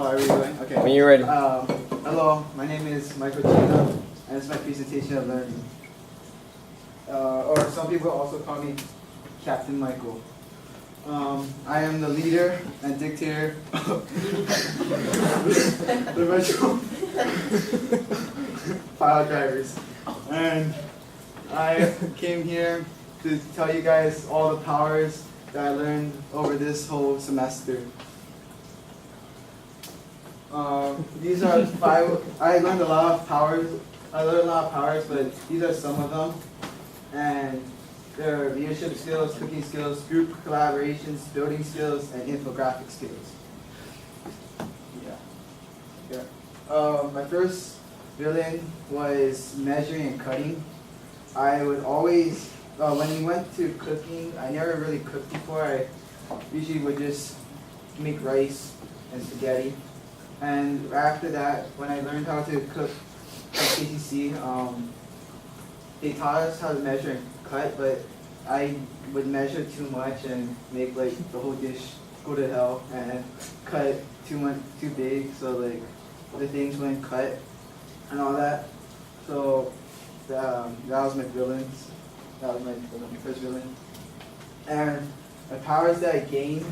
are we going? Okay. When you're ready. Hello, my name is Michael Chino, and this is my presentation of learning. Or some people also call me Captain Michael. I am the leader and dictator of the virtual pile drivers. And I came here to tell you guys all the powers that I learned over this whole semester. These are 5. I learned a lot of powers. But these are some of them. And there are leadership skills, cooking skills, group collaborations, building skills, and infographic skills. Yeah. My first villain was measuring and cutting. I would always, when we went to cooking, I never really cooked before. I usually would just make rice and spaghetti. And after that, when I learned how to cook at KCC, they taught us how to measure and cut, but I would measure too much and make like the whole dish go to hell and cut too big, so like the things wouldn't cut and all that. So that was my villains. That was my first villain. And the powers that I gained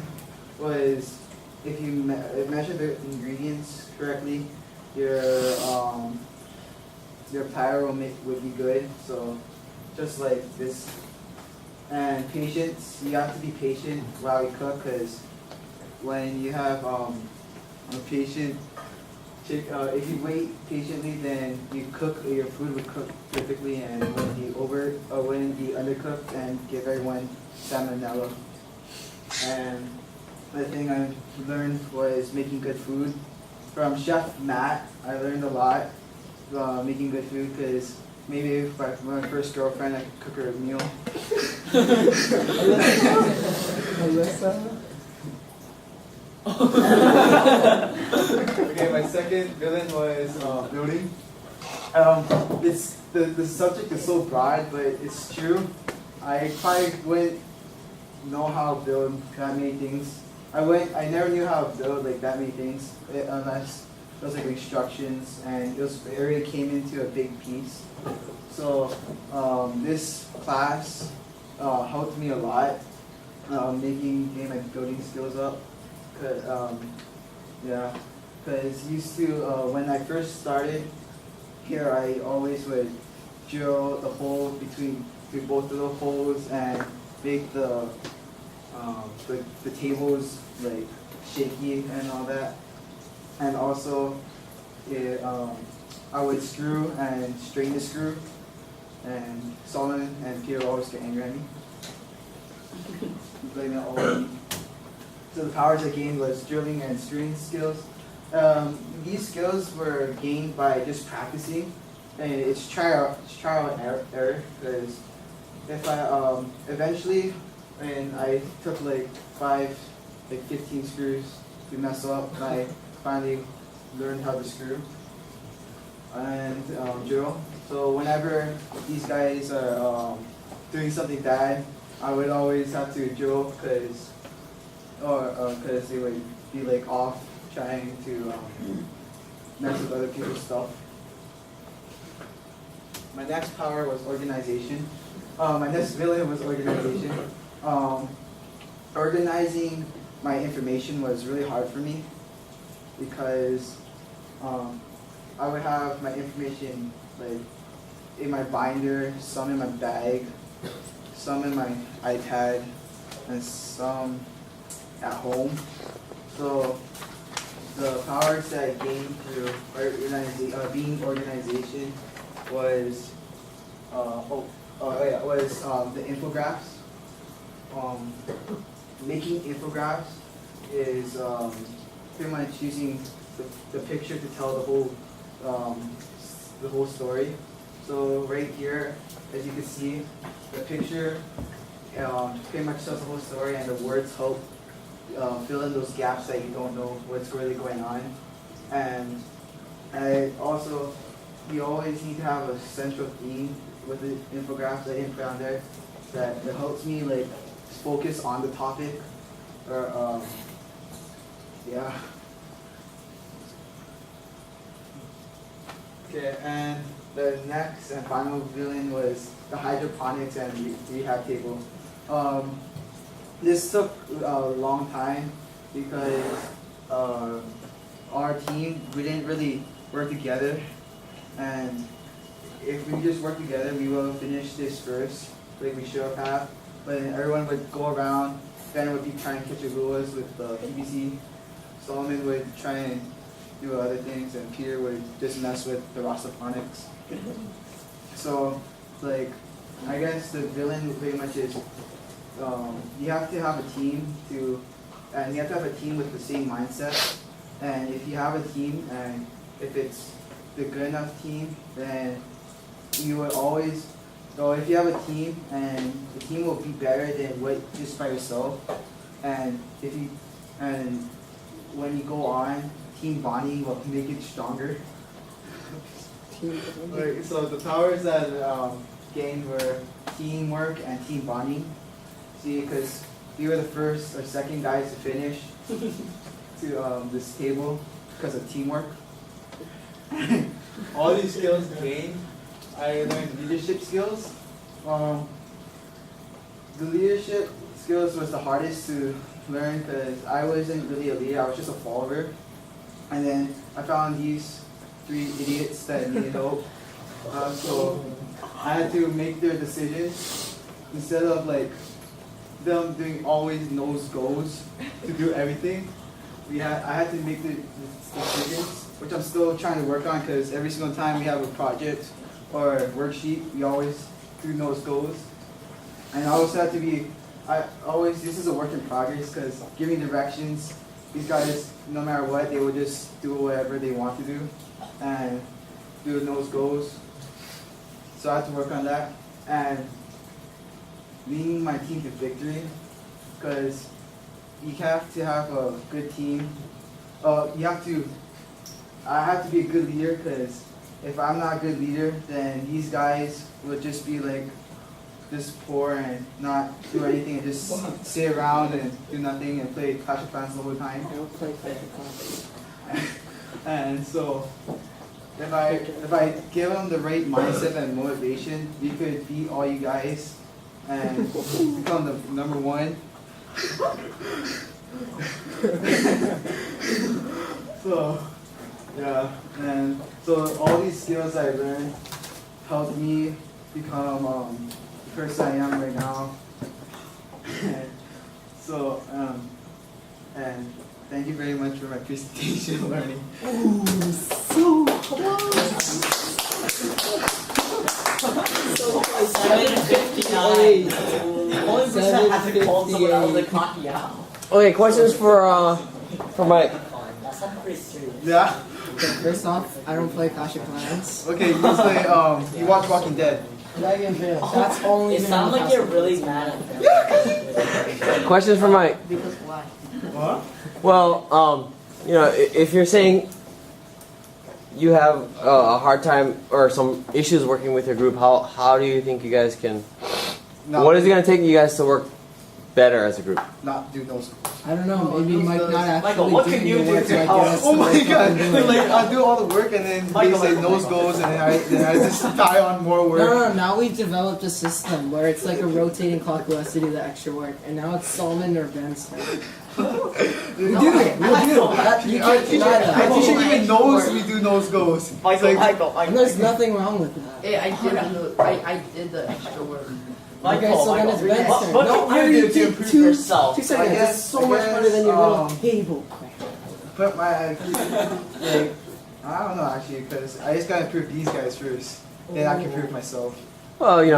was if you measure the ingredients correctly, your platter would be good. So just like this. And patience, you have to be patient while you cook, because when you have a patient, if you wait patiently, then your food would cook perfectly and wouldn't be undercooked and give everyone salmonella. And the thing I learned was making good food. From Chef Matt, I learned a lot making good food, because maybe if my first girlfriend, I could cook her a meal. Alyssa? Okay, my second villain was building. The subject is so broad, but it's true. I probably wouldn't know how to build that many things. I never knew how to build like that many things unless it was like instructions, and it already came into a big piece. So this class helped me a lot, getting my building skills up. Because used to when I first started here, I always would drill the hole between both of the holes and make the tables like shaky and all that. And also, I would screw and strain the screw, and Solomon and Peter always get angry at me. Blame it all on me. So the powers I gained was drilling and screwing skills. These skills were gained by just practicing, and it's trial and error. Because if I eventually, and I took like 15 screws to mess up, I finally learned how to screw and drill. So whenever these guys are doing something bad, I would always have to drill because they would be like off trying to mess with other people's stuff. My next power was organization. My next villain was organization. Organizing my information was really hard for me, because I would have my information like in my binder, some in my bag, some in my iPad, and some at home. So the powers that I gained through being organization was the infographics. Making infographics is pretty much using the picture to tell the whole story. So right here, as you can see, the picture pretty much tells the whole story, and the words help fill in those gaps that you don't know what's really going on. And you always need to have a central theme with the infographics I didn't put on there that helps me like focus on the topic, or yeah. Okay, and the next and final villain was the hydroponics and rehab table. This took a long time because our team, we didn't really work together, and if we just work together, we will finish this first, like we should have. But then everyone would go around. Ben would be trying to catch the Lewis with the PVC. Solomon would try and do other things, and Peter would just mess with the Rastaponics. So, like, I guess the villain pretty much is you have to have a team and you have to have a team with the same mindset. And if you have a team, and if it's the good enough team, then you would always. So if you have a team, and the team will be better than what just by yourself, and when you go on, team bonding will make it stronger. So the powers that gained were teamwork and team bonding. See, because we were the first or second guys to finish to this table because of teamwork. All these skills gained. I learned leadership skills. The leadership skills was the hardest to learn because I wasn't really a leader, I was just a follower. And then I found these 3 idiots that needed help. So I had to make their decisions instead of like them doing always nose goes to do everything. I had to make the decisions, which I'm still trying to work on because every single time we have a project or a worksheet, we always do nose goes. And I also have to be, this is a work in progress because giving directions, these guys, no matter what, they will just do whatever they want to do and do nose goes. So I have to work on that and leading my team to victory because you have to have a good team. I have to be a good leader because if I'm not a good leader, then these guys will just be like just poor and not do anything and just sit around and do nothing and play Clash of Clans the whole time. I don't play Clash of Clans. And so if I give them the right mindset and motivation, we could beat all you guys and become the number 1. So yeah, and so all these skills I learned helped me become the person I am right now. So and thank you very much for my presentation learning. Ooh, so close. So close. 7:58. The only person that hasn't called someone out of the cocky out. Okay, questions for Mike. That's not pretty serious. Yeah. Okay, first off, I don't play Clash of Clans. Okay, you play you watch Walking Dead. That's only. It sounds like you're really mad at them. Questions for Mike. Because why? What? Well, if you're saying you have a hard time or some issues working with your group, how do you think you guys can? What is it going to take you guys to work better as a group? Not do those. I don't know. Maybe Mike not actually. Michael, what can you do to help? Oh my god! Like I do all the work and then they say nose goes and then I just tie on more work. No. Now we've developed a system where it's like a rotating clock who has to do the extra work, and now it's Solomon or Ben's turn. We do it. I teach you even knows we do nose goes. Michael. And there's nothing wrong with that. Hey, I did the extra work. Okay, so then it's Ben's turn. What No, can you do to improve yourself? 2 seconds. I guess- It's so I much guess, better than your little table crap. Put my like I don't know actually because I just gotta prove these guys first. Then I can prove myself. Well, you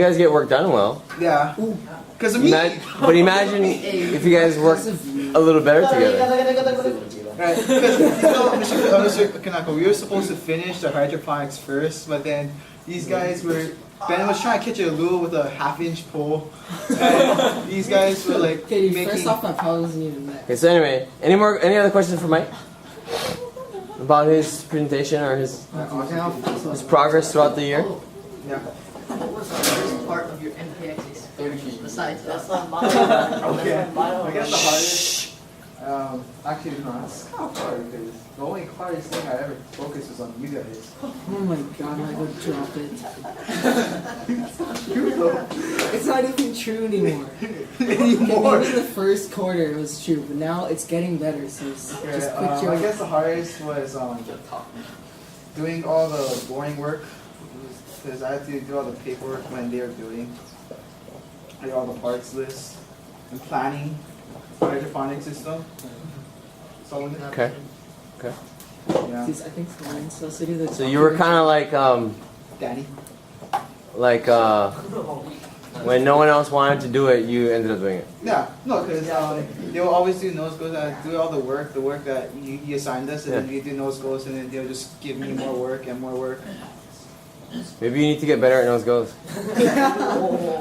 guys get work done well. Yeah. Because of me. But imagine if you guys worked a little better together. Right, because Mr. Kanako, we were supposed to finish the hydroponics first, but then these guys were. Ben was trying to catch a lure with a 1/2-inch pole, and these guys were like Okay, making. first off, my pal wasn't even there. Okay, so anyway, any other questions for Mike about his presentation or his progress throughout the year? Yeah. What was the first part of your MPX experience besides That's that? not mine. Okay. That's not mine. I guess the hardest. Actually, no, that's kind of hard because the only hardest thing I ever focused was on you guys. Oh my god, Michael, drop it. You though. It's not even true anymore. Anymore. Maybe the first quarter it was true, but now it's getting better. So just put your. I guess the hardest was doing all the boring work because I had to do all the paperwork when they were building. Like all the parts list and planning the hydroponic system. So Okay. yeah, I think someone's supposed to do the. So you were kind of Danny. like when no one else wanted to do it, you ended up doing it. Yeah, no, because they'll always do nose goes and do all the work that you assigned us, and then you do nose goes, and then they'll just give me more work and more work. Maybe you need to get better at nose goes.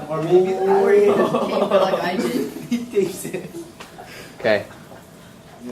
Or maybe Or you just tape it like I did. he tapes it. Okay.